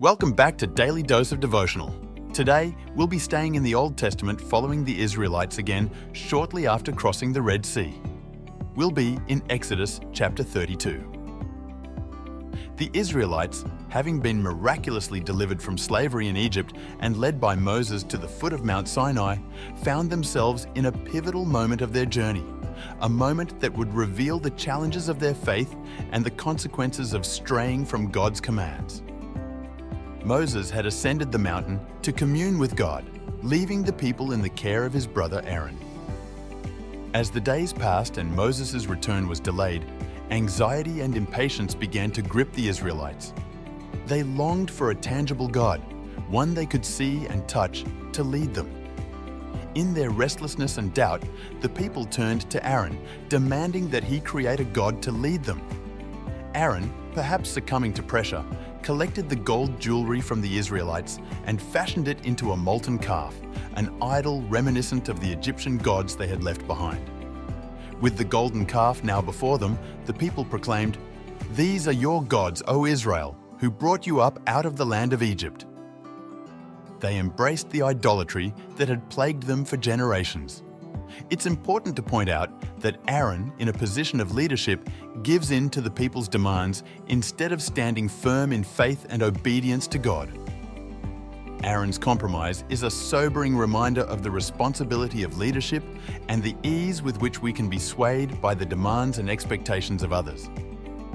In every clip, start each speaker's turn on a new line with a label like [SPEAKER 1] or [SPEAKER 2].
[SPEAKER 1] Welcome back to Daily Dose of Devotional. Today, we'll be staying in the Old Testament following the Israelites again shortly after crossing the Red Sea. We'll be in Exodus chapter 32. The Israelites, having been miraculously delivered from slavery in Egypt and led by Moses to the foot of Mount Sinai, found themselves in a pivotal moment of their journey, a moment that would reveal the challenges of their faith and the consequences of straying from God's commands. Moses had ascended the mountain to commune with God, leaving the people in the care of his brother Aaron. As the days passed and Moses' return was delayed, anxiety and impatience began to grip the Israelites. They longed for a tangible God, one they could see and touch, to lead them. In their restlessness and doubt, the people turned to Aaron, demanding that he create a God to lead them. Aaron, perhaps succumbing to pressure, collected the gold jewelry from the Israelites and fashioned it into a molten calf, an idol reminiscent of the Egyptian gods they had left behind. With the golden calf now before them, the people proclaimed, "These are your gods, O Israel, who brought you up out of the land of Egypt." They embraced the idolatry that had plagued them for generations. It's important to point out that Aaron, in a position of leadership, gives in to the people's demands instead of standing firm in faith and obedience to God. Aaron's compromise is a sobering reminder of the responsibility of leadership and the ease with which we can be swayed by the demands and expectations of others.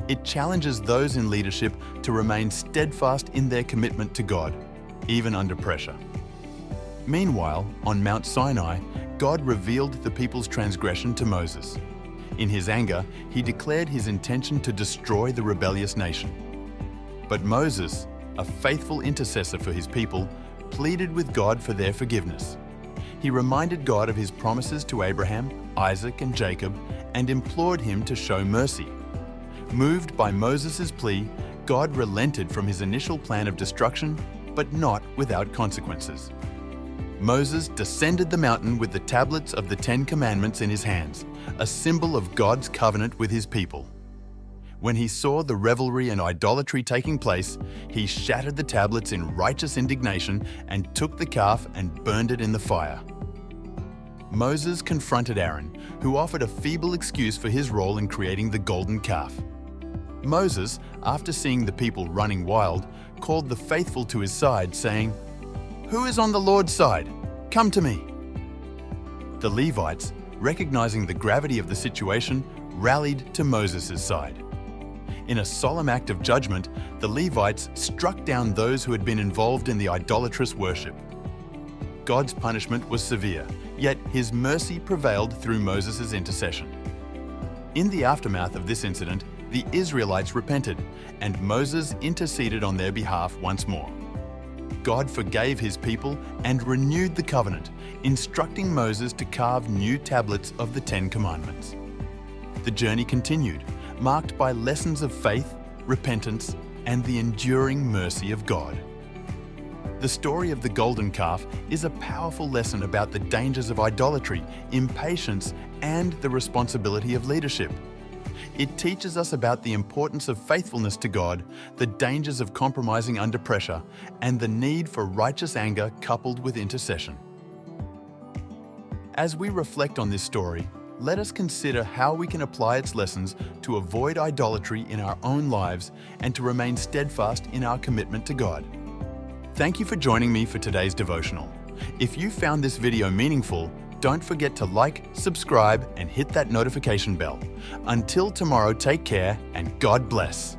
[SPEAKER 1] It challenges those in leadership to remain steadfast in their commitment to God, even under pressure. Meanwhile, on Mount Sinai, God revealed the people's transgression to Moses. In his anger, he declared his intention to destroy the rebellious nation. But Moses, a faithful intercessor for his people, pleaded with God for their forgiveness. He reminded God of his promises to Abraham, Isaac, and Jacob, and implored him to show mercy. Moved by Moses' plea, God relented from his initial plan of destruction, but not without consequences. Moses descended the mountain with the tablets of the 10 Commandments in his hands, a symbol of God's covenant with his people. When he saw the revelry and idolatry taking place, he shattered the tablets in righteous indignation and took the calf and burned it in the fire. Moses confronted Aaron, who offered a feeble excuse for his role in creating the golden calf. Moses, after seeing the people running wild, called the faithful to his side, saying, "Who is on the Lord's side? Come to me." The Levites, recognizing the gravity of the situation, rallied to Moses' side. In a solemn act of judgment, the Levites struck down those who had been involved in the idolatrous worship. God's punishment was severe, yet his mercy prevailed through Moses' intercession. In the aftermath of this incident, the Israelites repented, and Moses interceded on their behalf once more. God forgave his people and renewed the covenant, instructing Moses to carve new tablets of the 10 Commandments. The journey continued, marked by lessons of faith, repentance, and the enduring mercy of God. The story of the golden calf is a powerful lesson about the dangers of idolatry, impatience, and the responsibility of leadership. It teaches us about the importance of faithfulness to God, the dangers of compromising under pressure, and the need for righteous anger coupled with intercession. As we reflect on this story, let us consider how we can apply its lessons to avoid idolatry in our own lives and to remain steadfast in our commitment to God. Thank you for joining me for today's devotional. If you found this video meaningful, don't forget to like, subscribe, and hit that notification bell. Until tomorrow, take care and God bless.